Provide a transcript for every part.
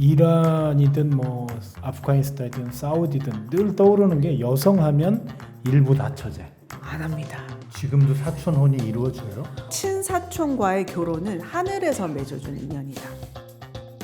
이란이든 뭐 아프가니스탄이든 사우디든 늘 떠오르는 게 여성하면 일부 다처제. 안 합니다. 지금도 사촌혼이 이루어져요? 친사촌과의 결혼은 하늘에서 맺어준 인연이다.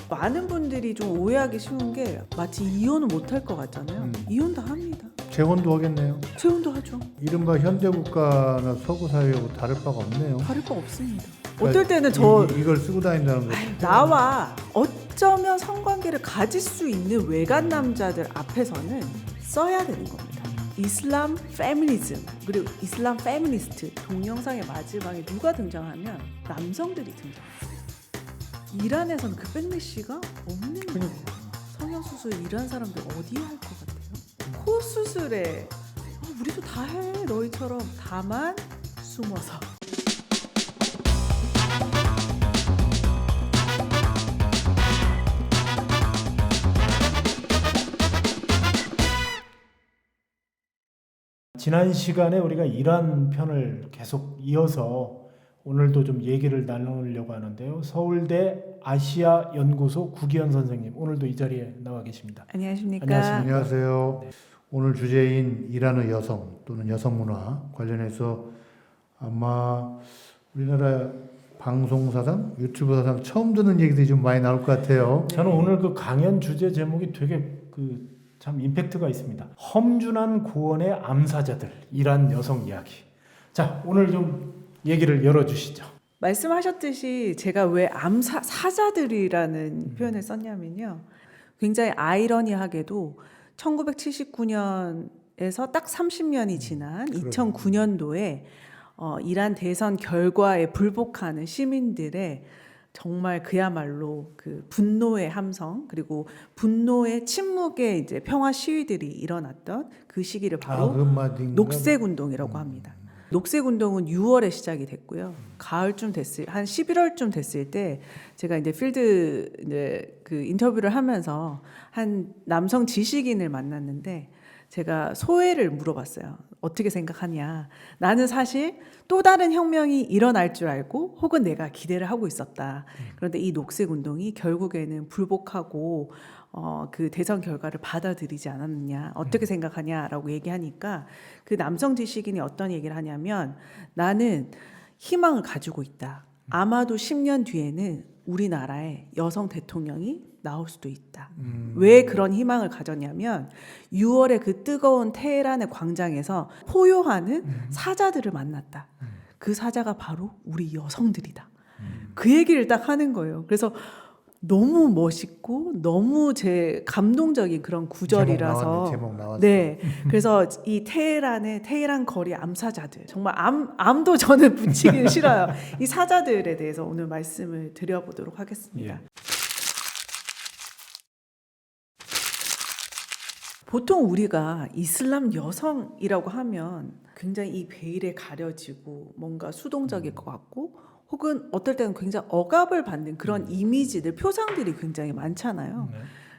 많은 분들이 좀 오해하기 쉬운 게 마치 이혼을 못할 것 같잖아요. 이혼 다 합니다. 재혼도 하겠네요. 재혼도 하죠. 이른바 현대국가나 서구사회하고 다를 바가 없네요. 다를 바 없습니다. 그러니까 어떨 때는 저 이걸 쓰고 다닌다는 거. 나와 어쩌면 성관계를 가질 수 있는 외간 남자들 앞에서는 써야 되는 겁니다. 이슬람 페미니즘 그리고 이슬람 페미니스트 동영상의 마지막에 누가 등장하면 남성들이 등장했어요. 이란에서는 그 백래시가 없는 거예요. 성형수술 이란 사람들 어디에 할 것 같아요? 코 수술에 우리도 다 해 너희처럼 다만 숨어서. 지난 시간에 우리가 이란 편을 계속 이어서 오늘도 좀 얘기를 나누려고 하는데요. 서울대 아시아 연구소 구기현 선생님 오늘도 이 자리에 나와 계십니다. 안녕하십니까? 안녕하세요. 오늘 주제인 이란의 여성 또는 여성 문화 관련해서 아마 우리나라 방송사상, 유튜브 사상 처음 듣는 얘기들이 좀 많이 나올 것 같아요. 저는 오늘 그 강연 주제 제목이 되게 참 임팩트가 있습니다. 험준한 고원의 암사자들, 이란 여성 이야기. 자, 오늘 좀 얘기를 열어주시죠. 말씀하셨듯이 제가 왜 사자들이라는 표현을 썼냐면요. 굉장히 아이러니하게도 1979년에서 딱 30년이 지난 2009년도에 이란 대선 결과에 불복하는 시민들의 정말 그야말로 그 분노의 함성 그리고 분노의 침묵의 이제 평화 시위들이 일어났던 그 시기를 바로 녹색 운동이라고 합니다. 녹색 운동은 6월에 시작이 됐고요. 가을쯤 한 11월쯤 됐을 때 제가 이제 필드 이제 그 인터뷰를 하면서 한 남성 지식인을 만났는데 제가 소회를 물어봤어요. 어떻게 생각하냐. 나는 사실 또 다른 혁명이 일어날 줄 알고 혹은 내가 기대를 하고 있었다. 그런데 이 녹색 운동이 결국에는 불복하고 그 대선 결과를 받아들이지 않았느냐. 어떻게 생각하냐라고 얘기하니까 그 남성 지식인이 어떤 얘기를 하냐면 나는 희망을 가지고 있다. 아마도 10년 뒤에는 우리나라에 여성 대통령이 나올 수도 있다. 왜 그런 희망을 가졌냐면 6월에 그 뜨거운 테헤란의 광장에서 포효하는 사자들을 만났다. 그 사자가 바로 우리 여성들이다. 그 얘기를 딱 하는 거예요. 그래서 너무 멋있고 너무 제 감동적인 그런 구절이라서 제목 나왔네. 네, 그래서 이 테헤란 거리 암사자들 정말 암도 저는 붙이기 싫어요. 이 사자들에 대해서 오늘 말씀을 드려보도록 하겠습니다. 예. 보통 우리가 이슬람 여성이라고 하면 굉장히 이 베일에 가려지고 뭔가 수동적일 것 같고 혹은 어떨 때는 굉장히 억압을 받는 그런 이미지들, 표상들이 굉장히 많잖아요.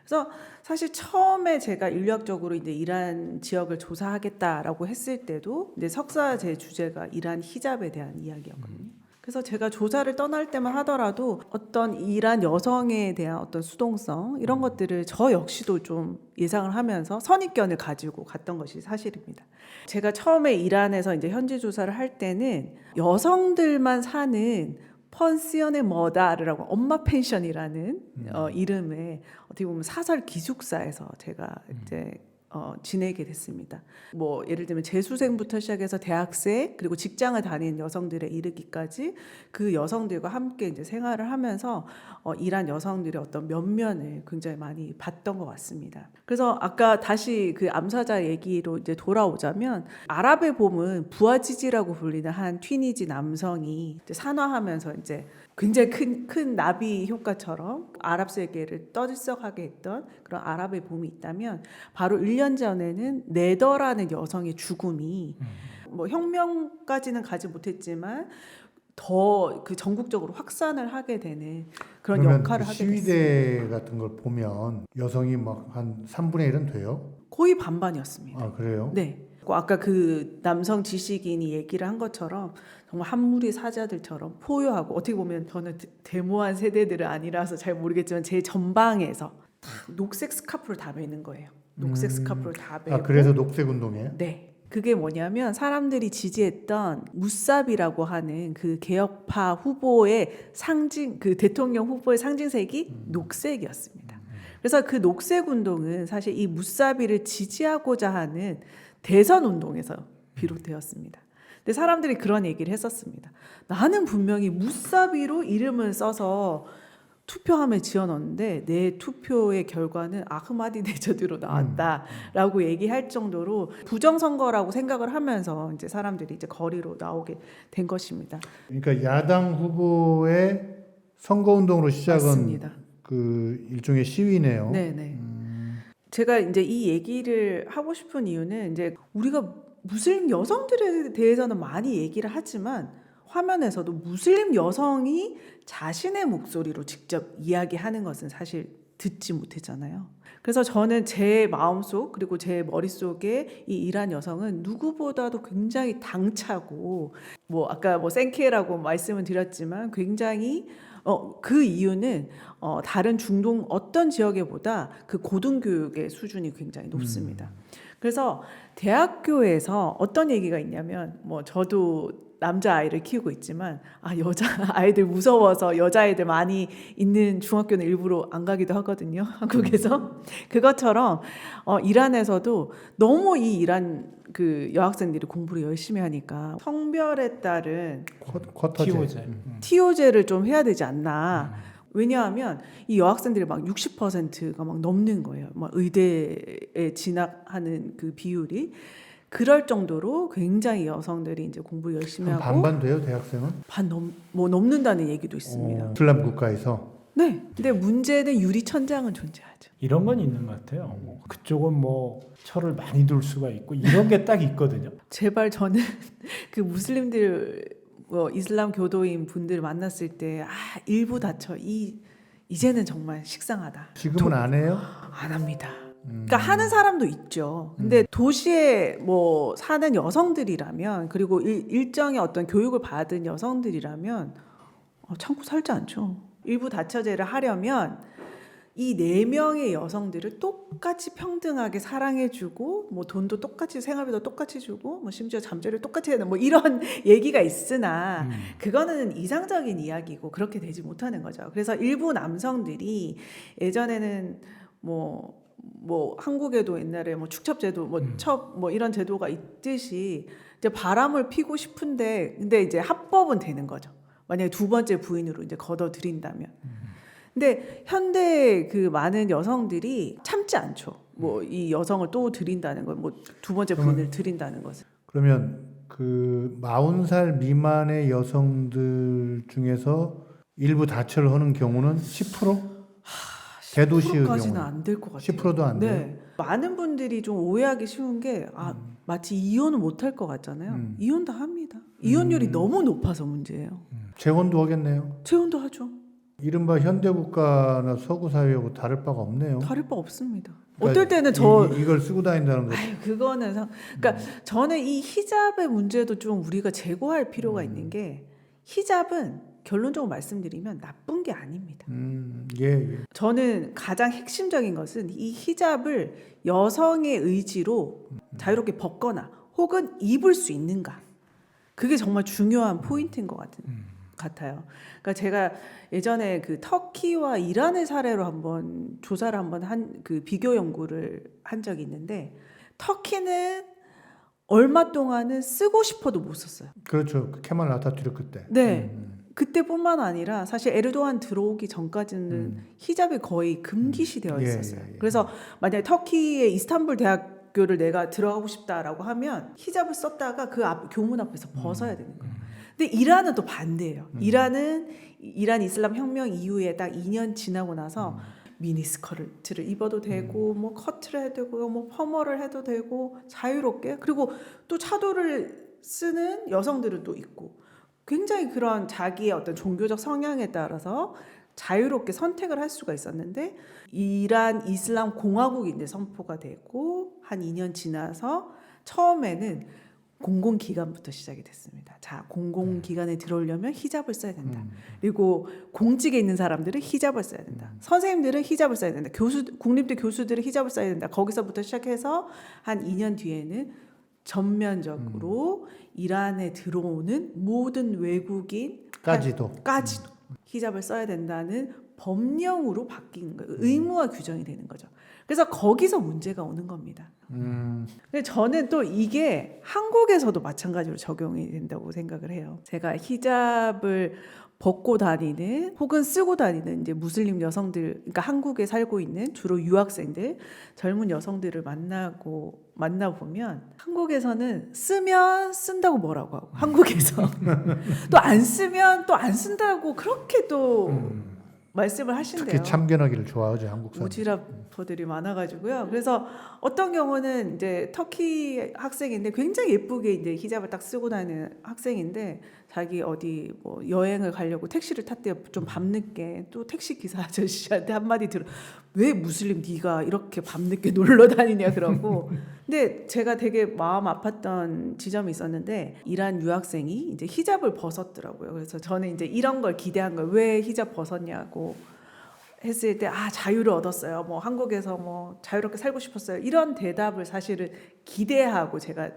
그래서 사실 처음에 제가 인류학적으로 이제 이란 지역을 조사하겠다라고 했을 때도 이제 석사 제 주제가 이란 히잡에 대한 이야기였거든요. 그래서 제가 조사를 떠날 때만 하더라도 어떤 이란 여성에 대한 어떤 수동성 이런 것들을 저 역시도 좀 예상을 하면서 선입견을 가지고 갔던 것이 사실입니다. 제가 처음에 이란에서 이제 현지 조사를 할 때는 여성들만 사는 펀시언의 머다르라고 엄마 펜션이라는 이름의 어떻게 보면 사설 기숙사에서 제가 이제 지내게 됐습니다. 뭐 예를 들면 재수생부터 시작해서 대학생 그리고 직장을 다니는 여성들에 이르기까지 그 여성들과 함께 이제 생활을 하면서 이란 여성들의 어떤 면면을 굉장히 많이 봤던 것 같습니다. 그래서 아까 다시 그 암사자 얘기로 이제 돌아오자면 아랍의 봄은 부아지지라고 불리는 한 튀니지 남성이 이제 산화하면서 이제 굉장히 큰 나비 효과처럼 아랍 세계를 떠들썩하게 했던 그런 아랍의 봄이 있다면 바로 1년 전에는 네더라는 여성의 죽음이 뭐 혁명까지는 가지 못했지만 더 그 전국적으로 확산을 하게 되는 그런 역할을 하게 됐습니다. 시위대 같은 걸 보면 여성이 막 한 3분의 1은 돼요? 거의 반반이었습니다. 아, 그래요? 네. 아까 그 남성 지식인이 얘기를 한 것처럼 정말 한 무리 사자들처럼 포효하고 어떻게 보면 저는 데모한 세대들은 아니라서 잘 모르겠지만 제 전방에서 녹색 스카프를 다 매는 거예요. 녹색 스카프를 다 매고. 아, 그래서 녹색 운동이에요? 네. 그게 뭐냐면 사람들이 지지했던 무사비라고 하는 그 개혁파 후보의 상징, 그 대통령 후보의 상징색이 녹색이었습니다. 그래서 그 녹색 운동은 사실 이 무사비를 지지하고자 하는 대선 운동에서 비롯되었습니다. 근데 사람들이 그런 얘기를 했었습니다. 나는 분명히 무사비로 이름을 써서 투표함에 지어넣었는데 내 투표의 결과는 아흐마디네자드로 나왔다라고 얘기할 정도로 부정선거라고 생각을 하면서 이제 사람들이 이제 거리로 나오게 된 것입니다. 그러니까 야당 후보의 선거운동으로 시작은 맞습니다. 그 일종의 시위네요. 네네. 제가 이제 이 얘기를 하고 싶은 이유는 이제 우리가 무슬림 여성들에 대해서는 많이 얘기를 하지만 화면에서도 무슬림 여성이 자신의 목소리로 직접 이야기하는 것은 사실 듣지 못했잖아요. 그래서 저는 제 마음속 그리고 제 머릿속에 이 이란 여성은 누구보다도 굉장히 당차고 뭐 아까 뭐 생케라고 말씀을 드렸지만 굉장히 그 이유는 다른 중동 어떤 지역에보다 그 고등교육의 수준이 굉장히 높습니다. 그래서 대학교에서 어떤 얘기가 있냐면 뭐 저도 남자 아이를 키우고 있지만 여자 아이들 무서워서 여자 아이들 많이 있는 중학교는 일부러 안 가기도 하거든요. 한국에서 그것처럼 이란에서도 너무 이 이란 그 여학생들이 공부를 열심히 하니까 성별에 따른 쿼터제. TO제를 좀 해야 되지 않나. 왜냐하면 이 여학생들이 막 60%가 막 넘는 거예요. 막 의대에 진학하는 그 비율이 그럴 정도로 굉장히 여성들이 이제 공부 열심히 하고 반반 돼요, 대학생은? 넘는다는 얘기도 있습니다. 이슬람 국가에서. 네. 근데 문제는 유리 천장은 존재하죠. 이런 건 있는 것 같아요. 뭐 그쪽은 뭐 철을 많이 둘 수가 있고 이런 게 딱 있거든요. 제발 저는 그 무슬림들 이슬람 교도인 분들 만났을 때 일부 다쳐 이제는 정말 식상하다. 지금은 안 해요? 안 합니다. 그러니까 하는 사람도 있죠. 근데 도시에 뭐 사는 여성들이라면 그리고 일정의 어떤 교육을 받은 여성들이라면 참고 살지 않죠. 일부 다처제를 하려면 이 4명의 여성들을 똑같이 평등하게 사랑해주고 뭐 돈도 똑같이 생활비도 똑같이 주고 뭐 심지어 잠자리를 똑같이 해야 되는 뭐 이런 얘기가 있으나 그거는 이상적인 이야기고 그렇게 되지 못하는 거죠. 그래서 일부 남성들이 예전에는 뭐 한국에도 옛날에 뭐 축첩제도 뭐 이런 제도가 있듯이 이제 바람을 피고 싶은데 근데 이제 합법은 되는 거죠. 만약에 두 번째 부인으로 이제 걷어들인다면. 근데 현대 그 많은 여성들이 참지 않죠. 뭐 이 여성을 또 들인다는 걸, 뭐 두 번째 부인을 들인다는 것을. 그러면 그 40살 미만의 여성들 중에서 일부 다처를 하는 경우는 10%? 대도시의 10%까지는 경우 안 될 것 같아요. 10%도 안 돼요? 네. 많은 분들이 좀 오해하기 쉬운 게 마치 이혼을 못 할 것 같잖아요. 이혼 다 합니다. 이혼율이 너무 높아서 문제예요. 재혼도 하겠네요. 재혼도 하죠. 이른바 현대국가나 서구사회하고 다를 바가 없네요. 다를 바 없습니다. 그러니까 어떨 때는 이걸 쓰고 다닌다는 거. 그거는 그러니까 저는 이 히잡의 문제도 좀 우리가 제고할 필요가 있는 게 히잡은 결론적으로 말씀드리면 나쁜 게 아닙니다. 예. 저는 가장 핵심적인 것은 이 히잡을 여성의 의지로 자유롭게 벗거나 혹은 입을 수 있는가. 그게 정말 중요한 포인트인 것 같아요. 그러니까 제가 예전에 그 터키와 이란의 사례로 한번 조사를 한번 한 그 비교 연구를 한 적이 있는데 터키는 얼마 동안은 쓰고 싶어도 못 썼어요. 그렇죠. 케말 아타투르크 때. 네. 그때뿐만 아니라 사실 에르도안 들어오기 전까지는 히잡이 거의 금기시되어 있었어요. 그래서 만약에 터키의 이스탄불 대학교를 내가 들어가고 싶다라고 하면 히잡을 썼다가 그 교문 앞에서 벗어야 되는 거예요. 근데 이란은 또 반대예요. 이란 이슬람 혁명 이후에 딱 2년 지나고 나서 미니스커트를 입어도 되고 뭐 커트를 해도 되고 뭐 퍼머를 해도 되고 자유롭게 그리고 또 차도를 쓰는 여성들은 또 있고 굉장히 그런 자기의 어떤 종교적 성향에 따라서 자유롭게 선택을 할 수가 있었는데 이란 이슬람 공화국이 이제 선포가 되고 한 2년 지나서 처음에는 공공기관부터 시작이 됐습니다. 자, 공공기관에 들어오려면 히잡을 써야 된다. 그리고 공직에 있는 사람들은 히잡을 써야 된다. 선생님들은 히잡을 써야 된다. 국립대 교수들은 히잡을 써야 된다. 거기서부터 시작해서 한 2년 뒤에는 전면적으로 이란에 들어오는 모든 외국인까지도 히잡을 써야 된다는 법령으로 바뀐 거예요. 의무화 규정이 되는 거죠. 그래서 거기서 문제가 오는 겁니다. 근데 저는 또 이게 한국에서도 마찬가지로 적용이 된다고 생각을 해요. 제가 히잡을 벗고 다니는 혹은 쓰고 다니는 이제 무슬림 여성들, 그러니까 한국에 살고 있는 주로 유학생들, 젊은 여성들을 만나보면 한국에서는 쓰면 쓴다고 뭐라고 하고 한국에서 또 안 쓰면 또 안 쓴다고 그렇게 또 말씀을 하신대요. 특히 참견하기를 좋아하죠, 한국 사람. 오지랖퍼들이 많아가지고요. 그래서 어떤 경우는 이제 터키 학생인데 굉장히 예쁘게 이제 히잡을 딱 쓰고 다니는 학생인데 자기 어디 뭐 여행을 가려고 택시를 탔대요. 좀 밤늦게 또 택시 기사 아저씨한테 한마디 들어. 왜 무슬림 네가 이렇게 밤늦게 놀러 다니냐 그러고. 근데 제가 되게 마음 아팠던 지점이 있었는데 이란 유학생이 이제 히잡을 벗었더라고요. 그래서 저는 이제 이런 걸 기대한 거예요. 왜 히잡 벗었냐고 했을 때 자유를 얻었어요. 뭐 한국에서 뭐 자유롭게 살고 싶었어요. 이런 대답을 사실은 기대하고 제가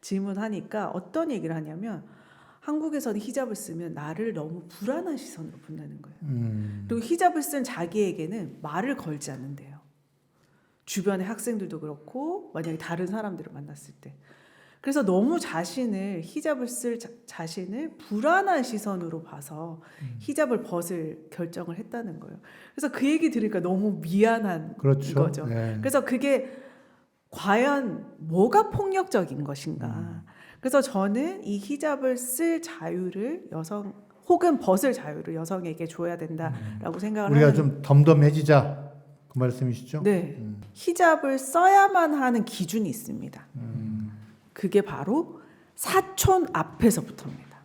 질문하니까 어떤 얘기를 하냐면 한국에서는 히잡을 쓰면 나를 너무 불안한 시선으로 본다는 거예요. 그리고 히잡을 쓴 자기에게는 말을 걸지 않는데요. 주변의 학생들도 그렇고 만약에 다른 사람들을 만났을 때. 그래서 너무 히잡을 쓸 자신을 불안한 시선으로 봐서 히잡을 벗을 결정을 했다는 거예요. 그래서 그 얘기 들으니까 너무 미안한 거죠. 네. 그래서 그게 과연 뭐가 폭력적인 것인가. 그래서 저는 이 히잡을 쓸 자유를 혹은 벗을 자유를 여성에게 줘야 된다라고 생각을 우리가 하는. 좀 덤덤해지자 그 말씀이시죠? 네, 히잡을 써야만 하는 기준이 있습니다. 그게 바로 사촌 앞에서부터입니다.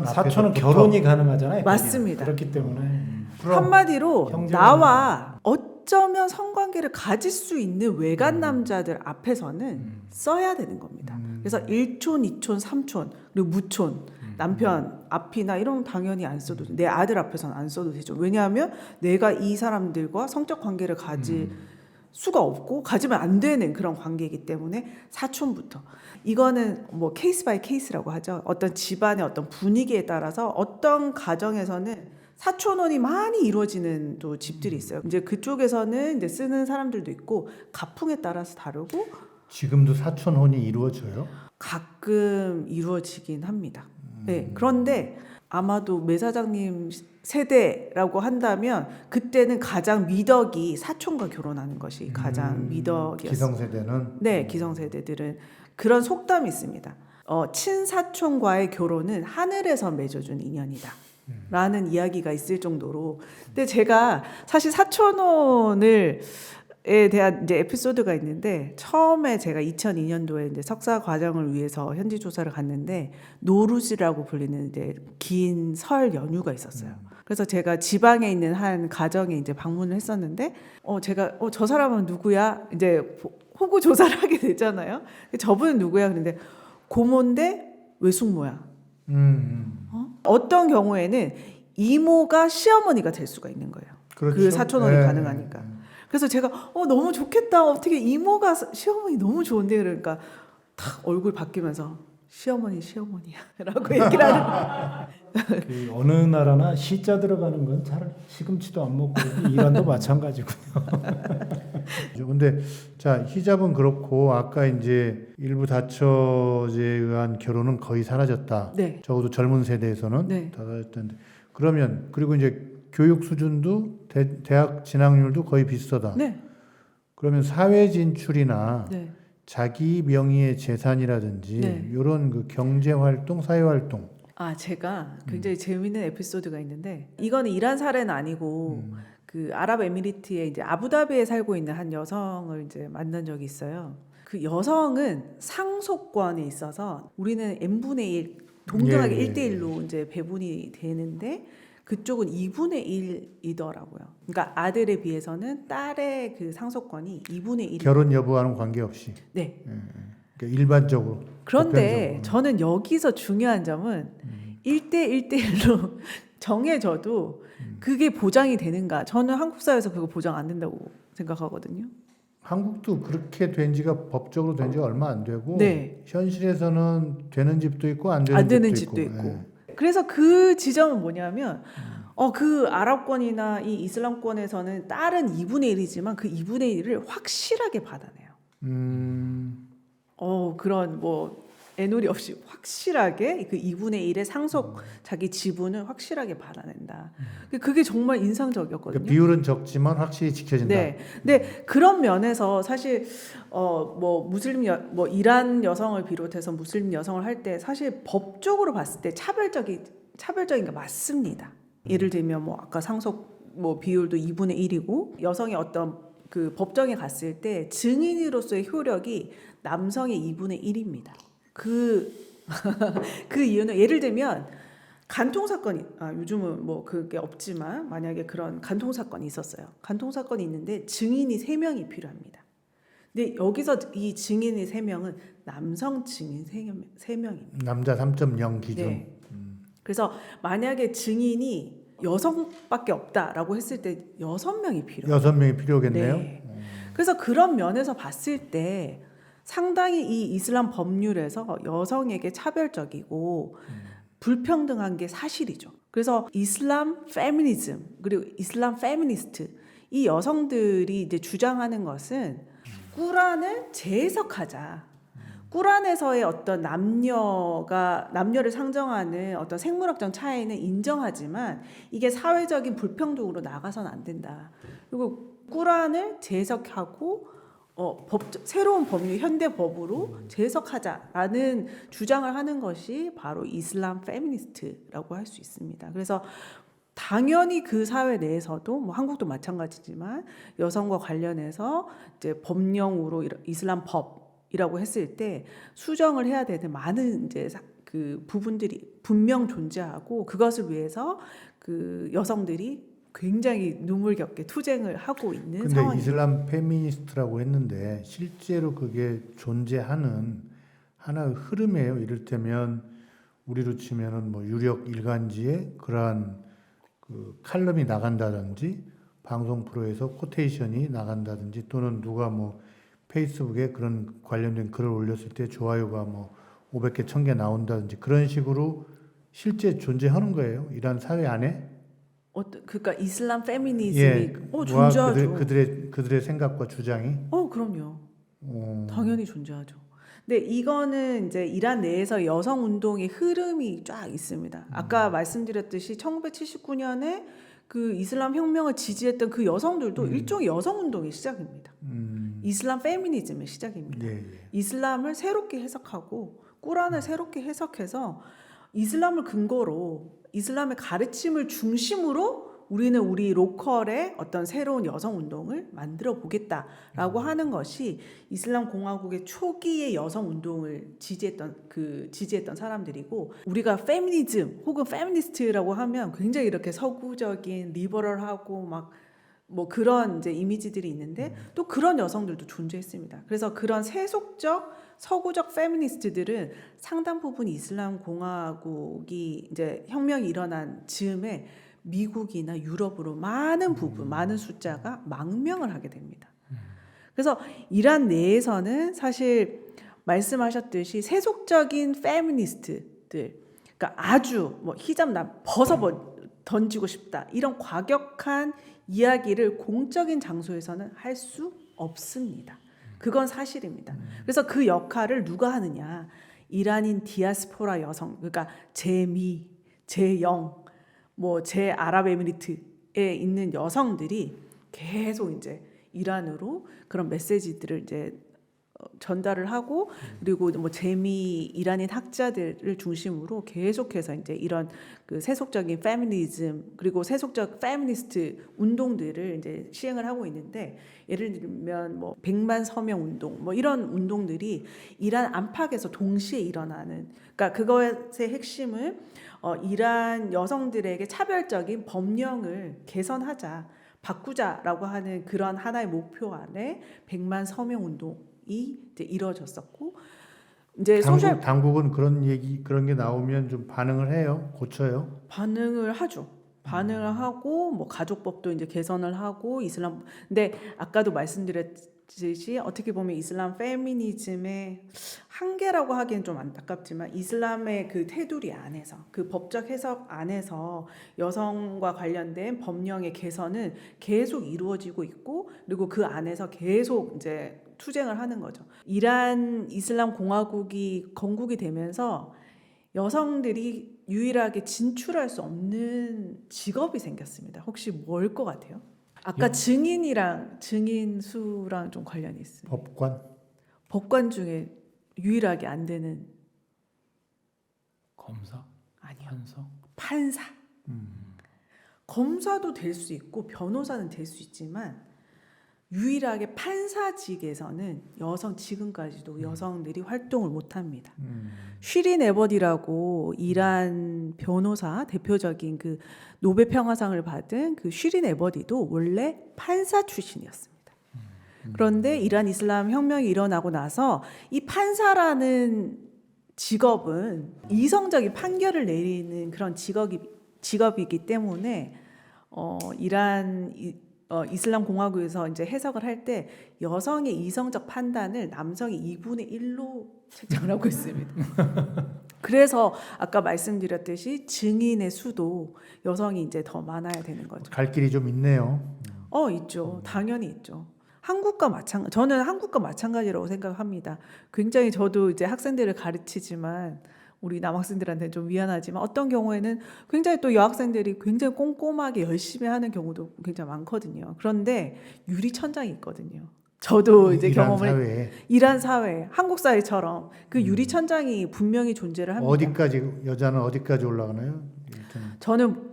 사촌은 결혼이 가능하잖아요. 맞습니다. 그렇기 때문에 한마디로 형제가 나와 어쩌면 성관계를 가질 수 있는 외간 남자들 앞에서는 써야 되는 겁니다. 그래서 1촌, 2촌, 3촌 그리고 무촌 남편 앞이나 이런 당연히 안 써도 내 아들 앞에서는 안 써도 되죠. 왜냐하면 내가 이 사람들과 성적 관계를 가질 수가 없고 가지면 안 되는 그런 관계이기 때문에 사촌부터 이거는 뭐 케이스 바이 케이스라고 하죠. 어떤 집안의 어떤 분위기에 따라서 어떤 가정에서는 사촌혼이 많이 이루어지는 또 집들이 있어요. 이제 그쪽에서는 이제 쓰는 사람들도 있고 가풍에 따라서 다르고 지금도 사촌혼이 이루어져요? 가끔 이루어지긴 합니다. 네. 그런데 아마도 매 사장님 세대라고 한다면 그때는 가장 미덕이 사촌과 결혼하는 것이 가장 미덕이었어요. 기성세대는? 네, 기성세대들은 그런 속담이 있습니다. 친사촌과의 결혼은 하늘에서 맺어준 인연이다. 라는 이야기가 있을 정도로. 근데 제가 사실 사촌혼에 대한 이제 에피소드가 있는데 처음에 제가 2002년도에 이제 석사 과정을 위해서 현지 조사를 갔는데 노루즈라고 불리는 이제 긴 설 연휴가 있었어요. 그래서 제가 지방에 있는 한 가정에 이제 방문을 했었는데 제가 저 사람은 누구야? 이제 호구 조사를 하게 되잖아요. 저분은 누구야? 그런데 고모인데 외숙모야. 어떤 경우에는 이모가 시어머니가 될 수가 있는 거예요. 그렇죠. 그 사촌혼이 가능하니까. 그래서 제가 너무 좋겠다. 어떻게 이모가 시어머니 너무 좋은데 그러니까 탁 얼굴 바뀌면서 시어머니야 라고 얘기를 하는. 그 어느 나라나 시자 들어가는 건 잘 시금치도 안 먹고 이란도 마찬가지고요. 근데 자 히잡은 그렇고 아까 이제 일부 다처제에 의한 결혼은 거의 사라졌다. 네. 적어도 젊은 세대에서는 네. 다 사라졌다는데 그러면 그리고 이제 교육 수준도 대학 진학률도 거의 비슷하다. 네. 그러면 사회 진출이나 네. 자기 명의의 재산이라든지 네. 이런 그 경제 활동, 사회 활동. 제가 굉장히 재미있는 에피소드가 있는데 이거는 이란 사례는 아니고 그 아랍에미리트의 이제 아부다비에 살고 있는 한 여성을 이제 만난 적이 있어요. 그 여성은 상속권에 있어서 우리는 n분의 1 동등하게 예, 예, 1대1로 이제 배분이 되는데 그쪽은 2분의 1이더라고요. 그러니까 아들에 비해서는 딸의 그 상속권이 2분의 1. 결혼 여부와는 관계없이. 네. 그러니까 일반적으로. 그런데 보편적으로. 저는 여기서 중요한 점은 1대1대1로 정해져도 그게 보장이 되는가? 저는 한국 사회에서 그거 보장 안 된다고 생각하거든요. 한국도 그렇게 된 지가 법적으로 된 지가 얼마 안 되고 네. 현실에서는 되는 집도 있고 안 되는, 안 되는 집도 집도 있고. 있고. 예. 그래서 그 지점은 뭐냐면 그 아랍권이나 이 이슬람권에서는 딸은 2분의 1이지만 그 2분의 1을 확실하게 받아내요. 그런 뭐 애놀이 없이 확실하게 그 2분의 1의 상속 자기 지분을 확실하게 받아낸다. 그게 정말 인상적이었거든요. 그러니까 비율은 적지만 확실히 지켜진다. 네. 근데 그런 면에서 사실 뭐 뭐 이란 여성을 비롯해서 무슬림 여성을 할 때 사실 법적으로 봤을 때 차별적인 게 맞습니다. 예를 들면 뭐 아까 상속 뭐 비율도 2분의 1이고 여성의 어떤 그 법정에 갔을 때 증인으로서의 효력이 남성의 2분의 1입니다. 그 이유는 예를 들면 간통 사건이 요즘은 뭐 그게 없지만 만약에 그런 간통 사건이 있었어요. 간통 사건이 있는데 증인이 3명이 필요합니다. 근데 여기서 이 증인이 3명은 남성 증인 3명입니다. 남자 3.0 기준. 네. 그래서 만약에 증인이 여성밖에 없다라고 했을 때 6명이 필요해요. 6명이 필요하겠네요. 네. 그래서 그런 면에서 봤을 때 상당히 이 이슬람 법률에서 여성에게 차별적이고 불평등한 게 사실이죠. 그래서 이슬람 페미니즘 그리고 이슬람 페미니스트 이 여성들이 이제 주장하는 것은 꾸란을 재해석하자. 꾸란에서의 어떤 남녀를 상정하는 어떤 생물학적 차이는 인정하지만 이게 사회적인 불평등으로 나가서는 안 된다. 그리고 꾸란을 재해석하고 새로운 법률 현대 법으로 재해석하자라는 주장을 하는 것이 바로 이슬람 페미니스트라고 할 수 있습니다. 그래서 당연히 그 사회 내에서도 뭐 한국도 마찬가지지만 여성과 관련해서 이제 법령으로 이슬람 법이라고 했을 때 수정을 해야 되는 많은 이제 그 부분들이 분명 존재하고 그것을 위해서 그 여성들이 굉장히 눈물겹게 투쟁을 하고 있는 근데 상황입니다. 이슬람 페미니스트라고 했는데 실제로 그게 존재하는 하나의 흐름이에요. 이를테면 우리로 치면은 뭐 유력 일간지에 그러한 그 칼럼이 나간다든지 방송 프로에서 코테이션이 나간다든지 또는 누가 뭐 페이스북에 그런 관련된 글을 올렸을 때 좋아요가 뭐 500개, 1000개 나온다든지 그런 식으로 실제 존재하는 거예요. 이란 사회 안에. 그러니까 이슬람 페미니즘이 존재하죠. 그들의 생각과 주장이. 그럼요. 당연히 존재하죠. 근데 이거는 이제 이란 내에서 여성 운동의 흐름이 쫙 있습니다. 아까 말씀드렸듯이 1979년에 그 이슬람 혁명을 지지했던 그 여성들도 일종의 여성 운동의 시작입니다. 이슬람 페미니즘의 시작입니다. 예. 이슬람을 새롭게 해석하고 꾸란을 새롭게 해석해서 이슬람을 근거로 이슬람의 가르침을 중심으로 우리는 우리 로컬의 어떤 새로운 여성 운동을 만들어 보겠다라고 하는 것이 이슬람 공화국의 초기의 여성 운동을 지지했던 사람들이고 우리가 페미니즘 혹은 페미니스트라고 하면 굉장히 이렇게 서구적인 리버럴하고 막 뭐 그런 이제 이미지들이 있는데 또 그런 여성들도 존재했습니다. 그래서 그런 세속적 서구적 페미니스트들은 상당 부분 이슬람 공화국이 이제 혁명이 일어난 즈음에 미국이나 유럽으로 많은 숫자가 망명을 하게 됩니다. 그래서 이란 내에서는 사실 말씀하셨듯이 세속적인 페미니스트들, 그러니까 아주 뭐 히잡 던지고 싶다 이런 과격한 이야기를 공적인 장소에서는 할 수 없습니다. 그건 사실입니다. 그래서 그 역할을 누가 하느냐? 이란인 디아스포라 여성, 그러니까 제미, 제영, 뭐 제아랍에미리트에 있는 여성들이 계속 이제 이란으로 그런 메시지들을 이제 전달을 하고 그리고 뭐 제미 이란인 학자들을 중심으로 계속해서 이제 이런 그 세속적인 페미니즘 그리고 세속적 페미니스트 운동들을 이제 시행을 하고 있는데 예를 들면 뭐 100만 서명 운동 뭐 이런 운동들이 이란 안팎에서 동시에 일어나는 그러니까 그것의 핵심은 이란 여성들에게 차별적인 법령을 개선하자 바꾸자라고 하는 그런 하나의 목표 안에 100만 서명 운동이 이제 이루어졌었고 이제 소셜 당국은 그런 게 나오면 좀 반응을 해요, 고쳐요. 반응을 하죠. 반응을 하고 뭐 가족법도 이제 개선을 하고 이슬람 근데 아까도 말씀드렸듯이 어떻게 보면 이슬람 페미니즘의 한계라고 하기엔 좀 안타깝지만 이슬람의 그 테두리 안에서 그 법적 해석 안에서 여성과 관련된 법령의 개선은 계속 이루어지고 있고 그리고 그 안에서 계속 이제 투쟁을 하는 거죠. 이란 이슬람 공화국이 건국이 되면서 여성들이 유일하게 진출할 수 없는 직업이 생겼습니다. 혹시 뭘 것 같아요? 아까 증인 수랑 좀 관련이 있어요. 법관. 법관 중에 유일하게 안 되는 검사, 아니요. 판사. 판사. 검사도 될 수 있고 변호사는 될 수 있지만 유일하게 판사직에서는 지금까지도 여성들이 활동을 못합니다. 쉬린 에버디라고 이란 변호사 대표적인 그 노벨 평화상을 받은 그 쉬린 에버디도 원래 판사 출신이었습니다. 그런데 이란 이슬람 혁명이 일어나고 나서 이 판사라는 직업은 이성적인 판결을 내리는 그런 직업이기 때문에 이슬람 공화국에서 이제 해석을 할 때 여성의 이성적 판단을 남성이 2분의 1로 책정을 하고 있습니다. 그래서 아까 말씀드렸듯이 증인의 수도 여성이 이제 더 많아야 되는 거죠. 갈 길이 좀 있네요. 있죠. 당연히 있죠. 저는 한국과 마찬가지라고 생각합니다. 굉장히 저도 이제 학생들을 가르치지만 우리 남학생들한테 좀 미안하지만 어떤 경우에는 굉장히 또 여학생들이 굉장히 꼼꼼하게 열심히 하는 경우도 굉장히 많거든요. 그런데 유리천장이 있거든요. 저도 이제 이란 사회, 한국 사회처럼 그 유리천장이 분명히 존재를 합니다. 여자는 어디까지 올라가나요? 저는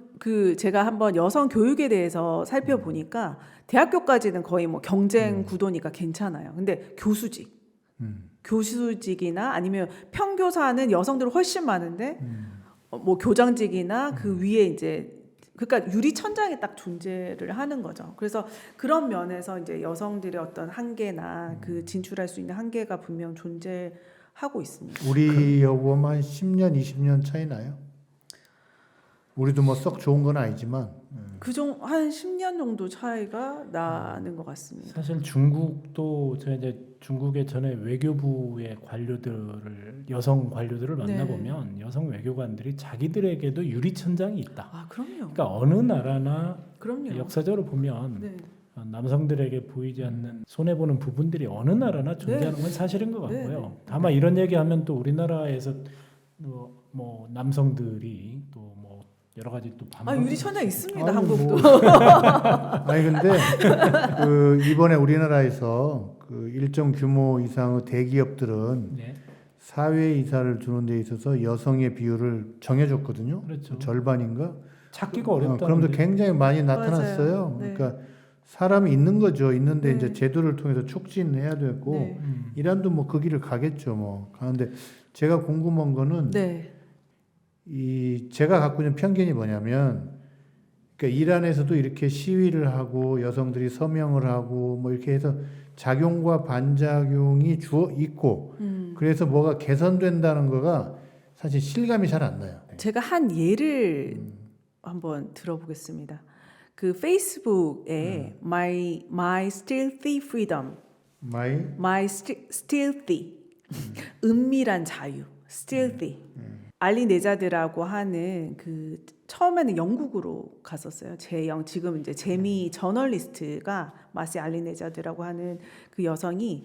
제가 한번 여성 교육에 대해서 살펴보니까 대학교까지는 거의 뭐 경쟁 구도니까 괜찮아요. 근데 교수직이나 아니면 평교사는 여성들은 훨씬 많은데 뭐 교장직이나 그 위에 이제 그러니까 유리천장이 딱 존재를 하는 거죠. 그래서 그런 면에서 이제 여성들의 어떤 한계나 그 진출할 수 있는 한계가 분명 존재하고 있습니다. 우리하고만 10년, 20년 차이 나요? 우리도 뭐 썩 좋은 건 아니지만 한 10년 정도 차이가 나는 것 같습니다. 사실 중국도 제가 이제 중국의 전에 외교부의 여성 관료들을 만나보면 여성 외교관들이 자기들에게도 유리천장이 있다. 아, 그럼요. 그러니까 어느 나라나 그럼요. 역사적으로 보면 남성들에게 보이지 않는 손해 보는 부분들이 어느 나라나 존재하는 건 사실인 것 같고요. 다만 이런 얘기하면 또 우리나라에서 뭐 남성들이 또 뭐 여러 가지 또 유리천장 있습니다. 한국도. 근데 이번에 우리나라에서 일정 규모 이상의 대기업들은 사회 이사를 두는 데 있어서 여성의 비율을 정해줬거든요. 그렇죠. 절반인가? 찾기가 어렵다. 그럼도 굉장히 많이 나타났어요. 그러니까 사람이 있는 거죠. 있는데 이제 제도를 통해서 촉진해야 되고 이란도 뭐 그 길을 가겠죠. 뭐 가는데 제가 궁금한 거는 제가 갖고 있는 편견이 뭐냐면, 그러니까 이란에서도 이렇게 시위를 하고 여성들이 서명을 하고 뭐 이렇게 해서 작용과 반작용이 있고 그래서 뭐가 개선된다는 거가 사실 실감이 잘 안 나요. 제가 한 예를 한번 들어보겠습니다. 그 페이스북에 My Stealthy Freedom, My Stealthy, 은밀한 자유, Stealthy. 알리 네자드라고 하는 처음에는 영국으로 갔었어요. 지금 이제 재미 저널리스트가 마시 알리 네자드라고 하는 그 여성이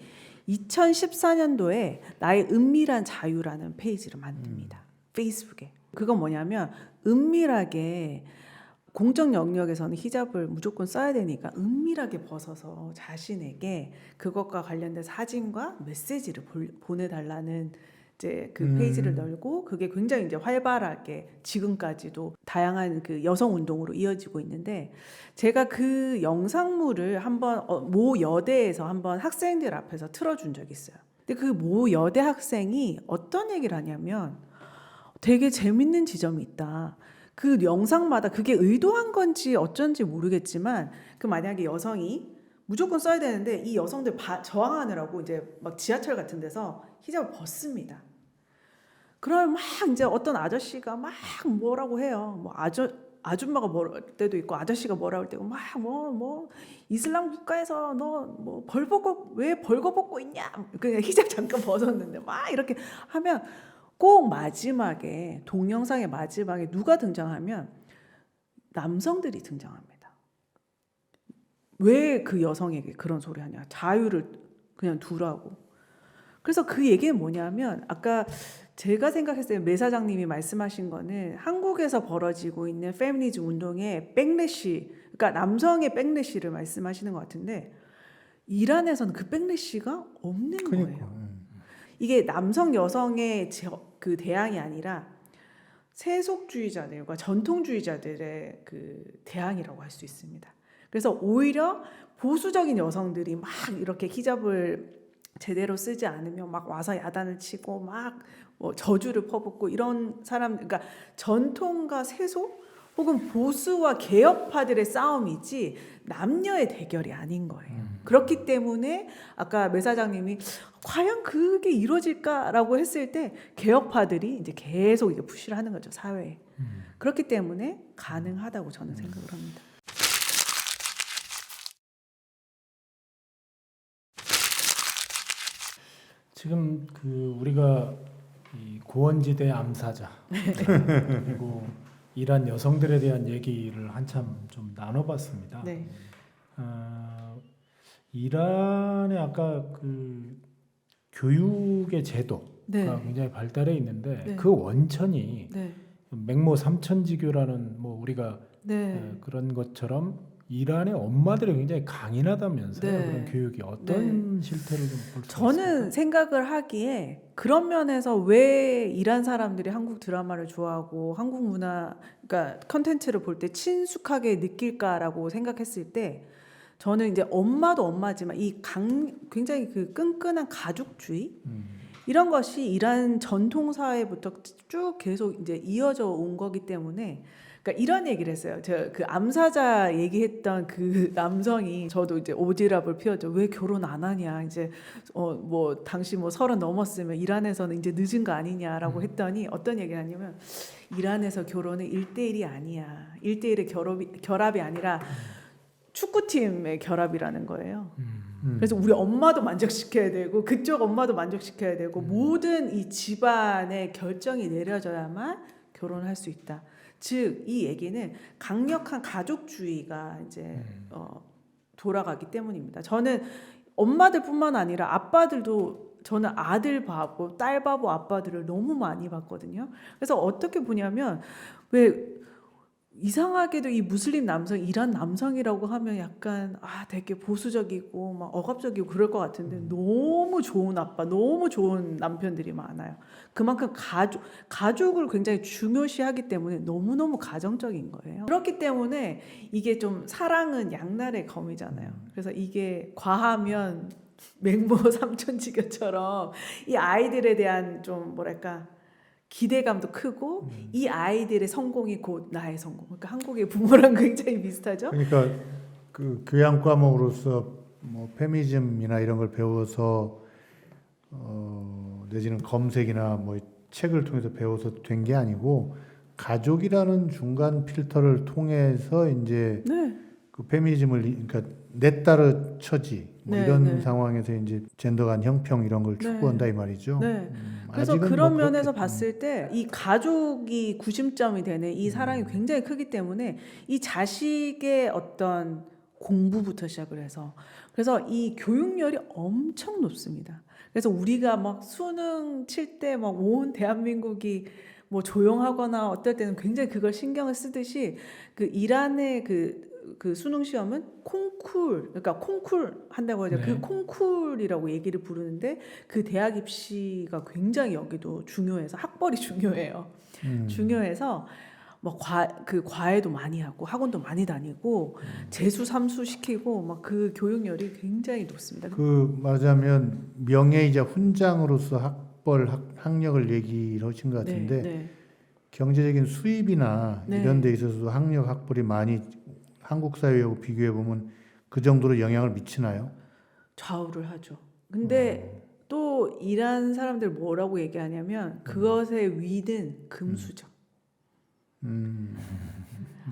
2014년도에 나의 은밀한 자유라는 페이지를 만듭니다. 페이스북에. 그건 뭐냐면 은밀하게 공적 영역에서는 히잡을 무조건 써야 되니까 은밀하게 벗어서 자신에게 그것과 관련된 사진과 메시지를 보내달라는 이제 페이지를 열고 그게 굉장히 이제 활발하게 지금까지도 다양한 여성 운동으로 이어지고 있는데 제가 그 영상물을 한번 모 여대에서 한번 학생들 앞에서 틀어준 적이 있어요. 근데 그 모 여대 학생이 어떤 얘기를 하냐면 되게 재밌는 지점이 있다. 그 영상마다 그게 의도한 건지 어쩐지 모르겠지만 만약에 여성이 무조건 써야 되는데 이 여성들 저항하느라고 이제 막 지하철 같은 데서 히잡을 벗습니다. 그러면 막 이제 어떤 아저씨가 막 뭐라고 해요. 뭐 아줌마가 뭐랄 때도 있고 아저씨가 뭐라고 할 때고 막 뭐 이슬람 국가에서 너 뭐 왜 벌거벗고 있냐. 그냥 히잡 잠깐 벗었는데 막 이렇게 하면 꼭 마지막에 동영상의 마지막에 누가 등장하면 남성들이 등장합니다. 왜 그 여성에게 그런 소리 하냐. 자유를 그냥 두라고. 그래서 그 얘기는 뭐냐면 아까 제가 생각했을 때 매 사장님이 말씀하신 거는 한국에서 벌어지고 있는 페미니즘 운동의 백래시, 그러니까 남성의 백래시를 말씀하시는 것 같은데 이란에서는 그 백래시가 없는 거예요. 이게 남성 여성의 그 대항이 아니라 세속주의자들과 전통주의자들의 그 대항이라고 할 수 있습니다. 그래서 오히려 보수적인 여성들이 막 이렇게 히잡을 제대로 쓰지 않으면 막 와서 야단을 치고 막 뭐 저주를 퍼붓고 이런 사람, 그러니까 전통과 세속 혹은 보수와 개혁파들의 싸움이지 남녀의 대결이 아닌 거예요. 그렇기 때문에 아까 매 사장님이 과연 그게 이루어질까라고 했을 때 개혁파들이 이제 계속 이게 푸시를 하는 거죠, 사회에. 그렇기 때문에 가능하다고 저는 생각을 합니다. 지금 그 우리가 이 고원지대 암사자 그리고 이란 여성들에 대한 얘기를 한참 좀 나눠봤습니다. 네. 이란의 아까 그 교육의 제도가 네. 굉장히 발달해 있는데 네. 그 원천이 네. 맹모 삼천지교라는 뭐 우리가 네. 그런 것처럼 이란의 엄마들이 굉장히 강인하다면서요. 네. 그런 교육이 어떤 실태를 좀 볼 수 저는 있을까요? 생각을 하기에 그런 면에서 왜 이란 사람들이 한국 드라마를 좋아하고 한국 문화, 그러니까 컨텐츠를 볼 때 친숙하게 느낄까라고 생각했을 때 저는 이제 엄마도 엄마지만 굉장히 그 끈끈한 가족주의 이런 것이 이란 전통 사회부터 쭉 계속 이제 이어져 온 거기 때문에 그러니까 이런 얘기를 했어요. 제가 그 암사자 얘기했던 그 남성이 저도 이제 오지랖을 피웠죠. 왜 결혼 안 하냐? 이제 뭐 당시 뭐 30 넘었으면 이란에서는 이제 늦은 거 아니냐라고 했더니 어떤 얘기를 하냐면 이란에서 결혼은 1대1이 아니야. 1대1의 결합이 아니라 축구팀의 결합이라는 거예요. 그래서 우리 엄마도 만족시켜야 되고 그쪽 엄마도 만족시켜야 되고 모든 이 집안의 결정이 내려져야만 결혼을 할 수 있다. 즉 이 얘기는 강력한 가족주의가 이제 돌아가기 때문입니다. 저는 엄마들뿐만 아니라 아빠들도 저는 아들 바보, 딸 바보 아빠들을 너무 많이 봤거든요. 그래서 어떻게 보냐면 왜 이상하게도 이 무슬림 남성, 이란 남성이라고 하면 약간 되게 보수적이고 막 억압적이고 그럴 것 같은데 너무 좋은 아빠, 너무 좋은 남편들이 많아요. 그만큼 가족을 굉장히 중요시하기 때문에 너무너무 가정적인 거예요. 그렇기 때문에 이게 좀 사랑은 양날의 검이잖아요. 그래서 이게 과하면 맹모 삼천지교처럼 이 아이들에 대한 좀 뭐랄까 기대감도 크고 이 아이들의 성공이 곧 나의 성공. 그러니까 한국의 부모랑 굉장히 비슷하죠. 그러니까 그 교양 과목으로서 뭐 페미니즘이나 이런 걸 배워서 내지는 검색이나 뭐 책을 통해서 배워서 된 게 아니고 가족이라는 중간 필터를 통해서 이제 네. 그 페미니즘을 그러니까 내 딸의 처지 뭐 네, 이런 네. 상황에서 이제 젠더 간 형평 이런 걸 추구한다 이 말이죠. 네. 그래서 아직은 그런 뭐 면에서 그렇겠죠. 봤을 때 이 가족이 구심점이 되는 이 사랑이 굉장히 크기 때문에 이 자식의 어떤 공부부터 시작을 해서 그래서 이 교육열이 엄청 높습니다. 그래서 우리가 막 수능 칠 때 막 온 대한민국이 뭐 조용하거나 어떨 때는 굉장히 그걸 신경을 쓰듯이 그 이란의 그 수능 시험은 그러니까 콩쿨 한다고 하죠. 네. 그 콩쿨이라고 얘기를 부르는데 그 대학 입시가 굉장히 여기도 중요해서 학벌이 중요해요. 중요해서 뭐 과외도 많이 하고 학원도 많이 다니고 재수 삼수 시키고 막 그 교육열이 굉장히 높습니다. 그 말하자면 명예이자 훈장으로서 학력을 얘기를 하신 것 같은데 네. 경제적인 수입이나 네. 이런 데 있어서도 학벌이 많이 한국 사회하고 비교해 보면 그 정도로 영향을 미치나요? 좌우를 하죠. 근데 또 이란 사람들 뭐라고 얘기하냐면 그것의 위는 금수저.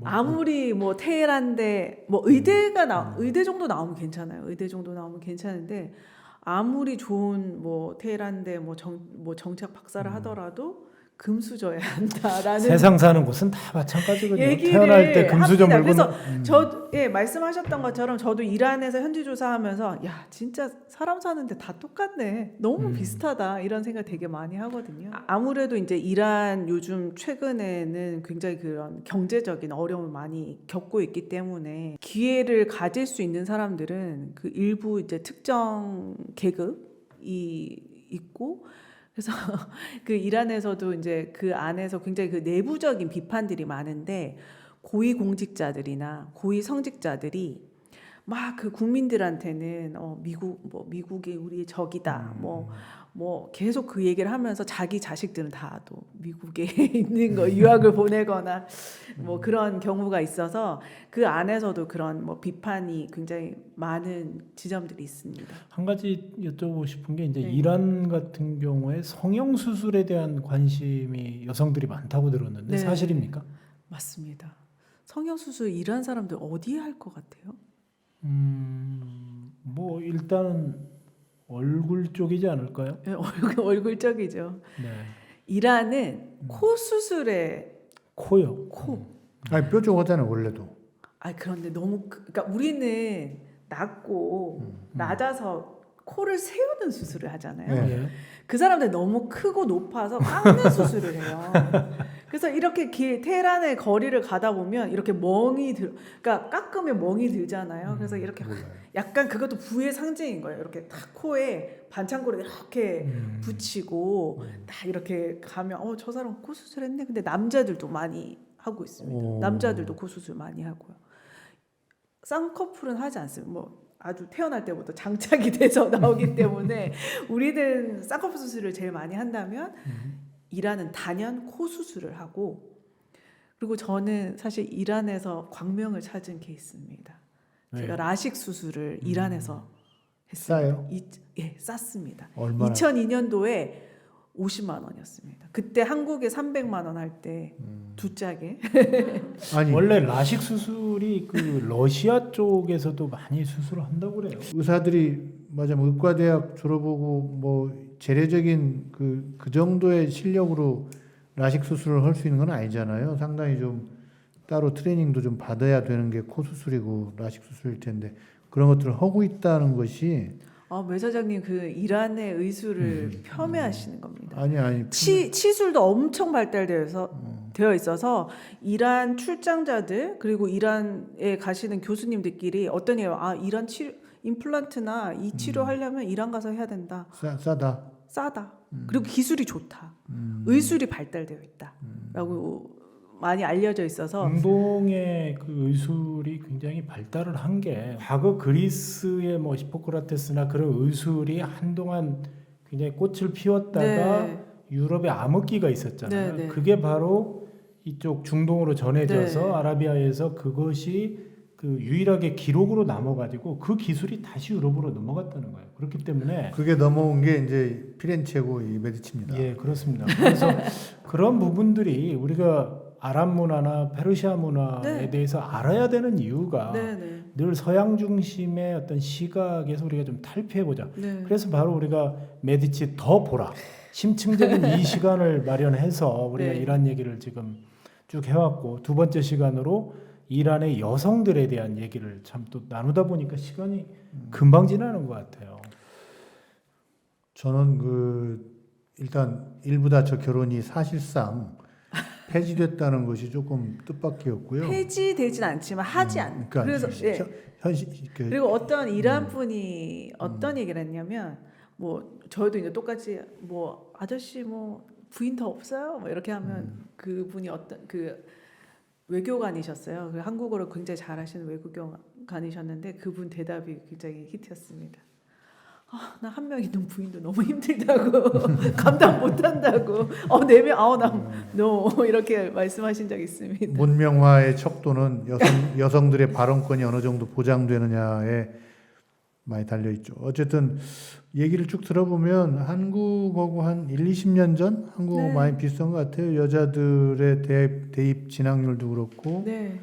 아무리 뭐 테헤란대 뭐 의대 정도 나오면 괜찮아요. 의대 정도 나오면 괜찮은데 아무리 좋은 뭐 테헤란대 뭐 정치학 박사를 하더라도 금수저야 한다라는 세상 사는 곳은 다 마찬가지거든요. 얘기를 태어날 때 금수저 합니다. 물고는 그래서 저 말씀하셨던 것처럼 저도 이란에서 현지 조사하면서 야 진짜 사람 사는데 다 똑같네 너무 비슷하다 이런 생각 되게 많이 하거든요. 아무래도 이제 이란 요즘 최근에는 굉장히 그런 경제적인 어려움을 많이 겪고 있기 때문에 기회를 가질 수 있는 사람들은 그 일부 이제 특정 계급이 있고 그래서 그 이란에서도 이제 그 안에서 굉장히 그 내부적인 비판들이 많은데 고위 공직자들이나 고위 성직자들이 막 그 국민들한테는 미국이 우리의 적이다 뭐 계속 그 얘기를 하면서 자기 자식들은 다 또 미국에 있는 거 유학을 보내거나 뭐 그런 경우가 있어서 그 안에서도 그런 뭐 비판이 굉장히 많은 지점들이 있습니다. 한 가지 여쭤보고 싶은 게 이제 네. 이란 같은 경우에 성형 수술에 대한 관심이 여성들이 많다고 들었는데 네. 사실입니까? 맞습니다. 성형 수술 이란 사람들 어디에 할 것 같아요? 뭐 일단은 얼굴 쪽이지 않을까요? 네, 얼굴 쪽이죠. 네. 이란은 코 수술에 코요. 코. 아니 뾰족하잖아요 원래도. 그런데 너무 그러니까 우리는 낮고 낮아서 코를 세우는 수술을 하잖아요. 네. 예. 그 사람들 너무 크고 높아서 깎는 수술을 해요. 그래서 이렇게 테헤란의 거리를 가다 보면 이렇게 그러니까 깎으면 멍이 들잖아요. 그래서 이렇게 몰라요. 약간 그것도 부의 상징인 거예요. 이렇게 딱 코에 반창고를 이렇게 붙이고 딱 이렇게 가면 저 사람 코 수술했네. 근데 남자들도 많이 하고 있습니다. 오. 남자들도 코 수술 많이 하고요. 쌍꺼풀은 하지 않습니다. 뭐 아주 태어날 때부터 장착이 돼서 나오기 때문에 우리는 쌍꺼풀 수술을 제일 많이 한다면 이란은 단연 코 수술을 하고 그리고 저는 사실 이란에서 광명을 찾은 케이스입니다. 제가 왜요? 라식 수술을 이란에서 했습니다. 싸요? 예, 쌌습니다. 얼마나? 2002년도에 50만 원이었습니다. 그때 한국에 300만 원 할 때 두 짝에 아니 원래 라식 수술이 그 러시아 쪽에서도 많이 수술을 한다고 그래요. 의사들이 맞아 뭐 의과대학 졸업하고 뭐 재래적인 그 정도의 실력으로 라식 수술을 할 수 있는 건 아니잖아요. 상당히 좀 따로 트레이닝도 좀 받아야 되는 게 코 수술이고 라식 수술일 텐데 그런 것들을 하고 있다는 것이 매 사장님 그 이란의 의술을 폄훼하시는 겁니다. 아니 치술도 엄청 되어 있어서 이란 출장자들 그리고 이란에 가시는 교수님들끼리 어떤 얘기예요? 이란 임플란트나 이 치료하려면 이란 가서 해야 된다. 싸다. 그리고 기술이 좋다. 의술이 발달되어 있다라고 많이 알려져 있어서 운동의 그 의술이 굉장히 발달을 한 게 과거 그리스의 뭐 히포크라테스나 그런 의술이 한동안 굉장히 꽃을 피웠다가 네. 유럽에 암흑기가 있었잖아요. 네, 네. 그게 바로 이쪽 중동으로 전해져서 네. 아라비아에서 그것이 그 유일하게 기록으로 남아가지고 그 기술이 다시 유럽으로 넘어갔다는 거예요. 그렇기 때문에 그게 넘어온 게 이제 피렌체고 이 메디치입니다. 예, 그렇습니다. 그래서 그런 부분들이 우리가 아랍 문화나 페르시아 문화에 네. 대해서 알아야 되는 이유가 네. 늘 서양 중심의 어떤 시각에서 우리가 좀 탈피해 보자. 네. 그래서 바로 우리가 메디치 더 보라. 심층적인 이 시간을 마련해서 우리가 네. 이란 얘기를 지금 쭉 해왔고 두 번째 시간으로 이란의 여성들에 대한 얘기를 참 또 나누다 보니까 시간이 금방 지나는 것 같아요. 저는 일단 일부 다처 결혼이 사실상 폐지됐다는 것이 조금 뜻밖이었고요. 폐지되진 않지만 하지 않는. 그러니까 그래서 현실 그리고 어떤 이란 분이 어떤 얘기를 했냐면 뭐 저희도 이제 똑같이 뭐 아저씨 뭐 부인 더 없어요? 뭐 이렇게 하면 그분이 어떤 그 외교관이셨어요. 그 한국어를 굉장히 잘하시는 외교관이셨는데 그분 대답이 굉장히 히트였습니다. 나 한 명 있는 부인도 너무 힘들다고 감당 못한다고 no 이렇게 말씀하신 적 있습니다. 문명화의 척도는 여성들의 발언권이 어느 정도 보장되느냐에 많이 달려 있죠. 어쨌든 얘기를 쭉 들어보면 한국하고 한 20년 전 한국하고 네. 많이 비슷한 것 같아요. 여자들의 대입 진학률도 그렇고 네,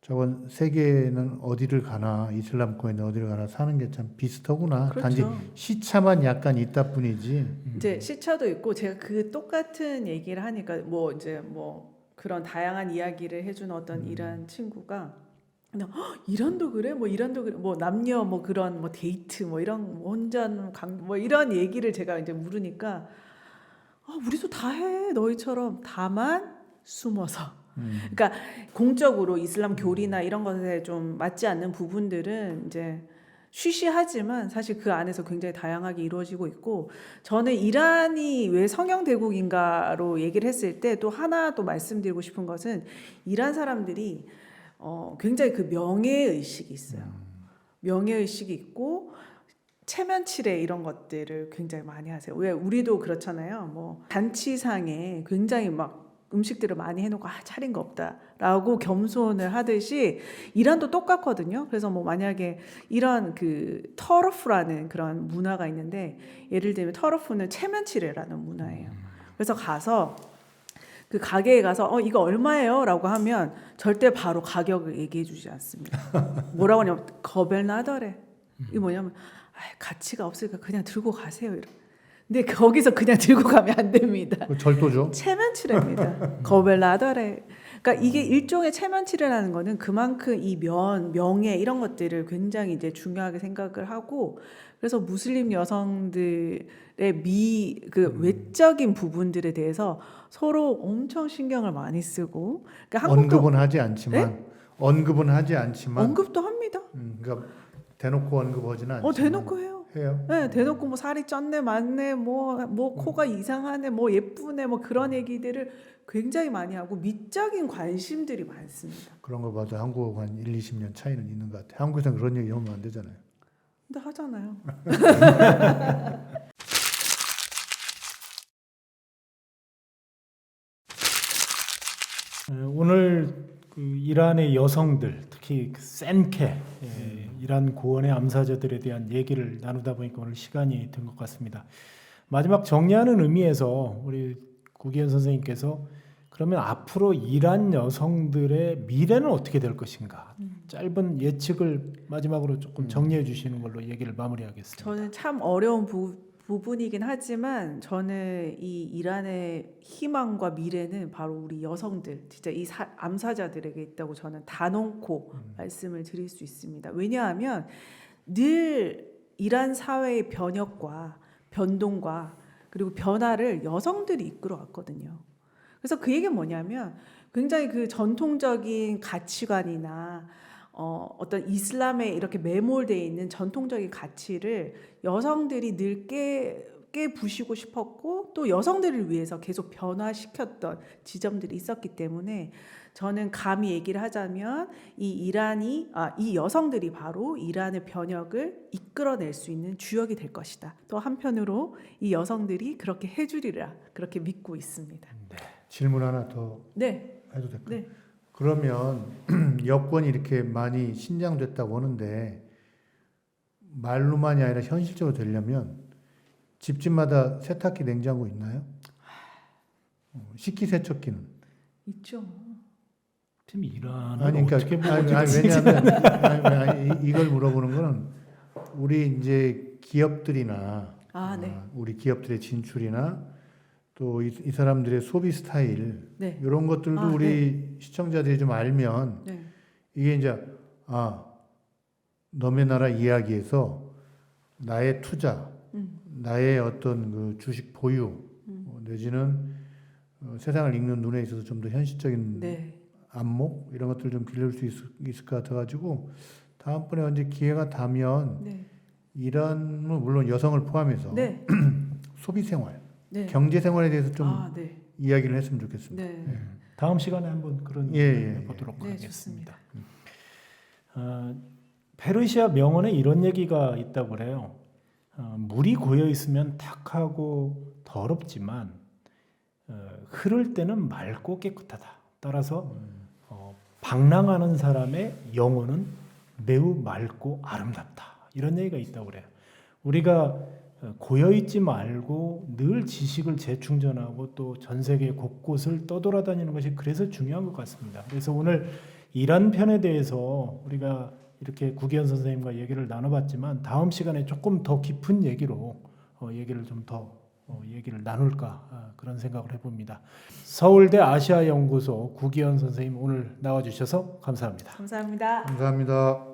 저건 세계는 어디를 가나 이슬람권에 어디를 가나 사는 게 참 비슷하구나. 그렇죠. 단지 시차만 약간 있다 뿐이지. 이제 시차도 있고 제가 그 똑같은 얘기를 하니까 뭐 이제 뭐 그런 다양한 이야기를 해주는 어떤 이란 친구가 그냥 이란도 그래? 뭐 이란도 그래? 뭐 남녀 뭐 그런 뭐 데이트 뭐 이런 혼전 뭐 이런 얘기를 제가 이제 물으니까 우리도 다 해 너희처럼 다만 숨어서. 그러니까 공적으로 이슬람 교리나 이런 것에 좀 맞지 않는 부분들은 이제 쉬쉬하지만 사실 그 안에서 굉장히 다양하게 이루어지고 있고 저는 이란이 왜 성형 대국인가로 얘기를 했을 때 또 하나 또 말씀드리고 싶은 것은 이란 사람들이 굉장히 그 명예의식이 있어요. 명예의식이 있고 체면치레 이런 것들을 굉장히 많이 하세요. 왜 우리도 그렇잖아요. 뭐 잔치상에 굉장히 막 음식들을 많이 해놓고 차린 거 없다라고 겸손을 하듯이 이란도 똑같거든요. 그래서 뭐 만약에 이런 그 터러프라는 그런 문화가 있는데 예를 들면 터러프는 체면치레라는 문화예요. 그래서 가서 그 가게에 가서 이거 얼마예요? 라고 하면 절대 바로 가격을 얘기해 주지 않습니다. 뭐라고 하냐면 거벨나더래. 이게 뭐냐면 가치가 없으니까 그냥 들고 가세요. 근데 거기서 그냥 들고 가면 안 됩니다. 절도죠. 체면치레입니다. 거벨나더래. 그러니까 이게 일종의 체면치레라는 거는 그만큼 이 명예 이런 것들을 굉장히 이제 중요하게 생각을 하고 그래서 무슬림 여성들의 그 외적인 부분들에 대해서 서로 엄청 신경을 많이 쓰고 그러니까 언급은 하지 않지만 네? 언급은 하지 않지만 언급도 합니다. 그러니까 대놓고 언급하지는 않지만 대놓고 해요. 해요. 네, 대놓고 뭐 살이 쪘네, 많네, 뭐 코가 이상하네, 뭐 예쁘네, 뭐 그런 얘기들을 굉장히 많이 하고 미적인 관심들이 많습니다. 그런 거 봐도 한국하고 한 1, 20년 차이는 있는 것 같아요. 한국에서는 그런 얘기 하면 안 되잖아요. 근데 하잖아요. 오늘 그 이란의 여성들 특히 그 센케 이란 고원의 암사자들에 대한 얘기를 나누다 보니까 오늘 시간이 된 것 같습니다. 마지막 정리하는 의미에서 우리 구기현 선생님께서 그러면 앞으로 이란 여성들의 미래는 어떻게 될 것인가 짧은 예측을 마지막으로 조금 정리해 주시는 걸로 얘기를 마무리하겠습니다. 저는 참 어려운 부분이긴 하지만 저는 이 이란의 희망과 미래는 바로 우리 여성들, 진짜 이 암사자들에게 있다고 저는 단언코 말씀을 드릴 수 있습니다. 왜냐하면 늘 이란 사회의 변혁과 변동과 그리고 변화를 여성들이 이끌어왔거든요. 그래서 그 얘기는 뭐냐면 굉장히 그 전통적인 가치관이나 어떤 이슬람에 이렇게 매몰되어 있는 전통적인 가치를 여성들이 늘 깨부시고 싶었고 또 여성들을 위해서 계속 변화시켰던 지점들이 있었기 때문에 저는 감히 얘기를 하자면 이 여성들이 바로 이란의 변혁을 이끌어낼 수 있는 주역이 될 것이다. 또 한편으로 이 여성들이 그렇게 해주리라 그렇게 믿고 있습니다. 네. 질문 하나 더 네. 해도 될까요? 네. 그러면 여권이 이렇게 많이 신장됐다고 하는데 말로만이 아니라 현실적으로 되려면 집집마다 세탁기, 냉장고 있나요? 있죠. 지금 이란은 아니 그러니까 어떻게 보면 왜냐하면 이걸 물어보는 거는 우리 이제 기업들이나 네. 우리 기업들의 진출이나 또 이 사람들의 소비 스타일 네. 이런 것들도 우리 시청자들이 좀 알면 네. 이게 이제 너네 나라 이야기에서 나의 투자, 나의 어떤 그 주식 보유 내지는 세상을 읽는 눈에 있어서 좀 더 현실적인 네. 안목 이런 것들 좀 기를 수 있을 것 같아가지고 다음번에 언제 기회가 닿으면 네. 이란은 물론 여성을 포함해서 네. 소비 생활, 네. 경제 생활에 대해서 좀 네. 이야기를 했으면 좋겠습니다. 네. 다음 시간에 한번 그런 예. 보도록 네, 하겠습니다. 좋습니다. 페르시아 명언에 이런 얘기가 있다고 그래요. 물이 고여 있으면 탁하고 더럽지만 흐를 때는 맑고 깨끗하다. 따라서 방랑하는 사람의 영혼은 매우 맑고 아름답다. 이런 얘기가 있다고 그래요. 우리가 고여 있지 말고 늘 지식을 재충전하고 또 전 세계 곳곳을 떠돌아다니는 것이 그래서 중요한 것 같습니다. 그래서 오늘 이란 편에 대해서 우리가 이렇게 구기현 선생님과 얘기를 나눠봤지만 다음 시간에 조금 더 깊은 얘기로 얘기를 좀 더 얘기를 나눌까 그런 생각을 해봅니다. 서울대 아시아연구소 구기현 선생님 오늘 나와주셔서 감사합니다. 감사합니다. 감사합니다.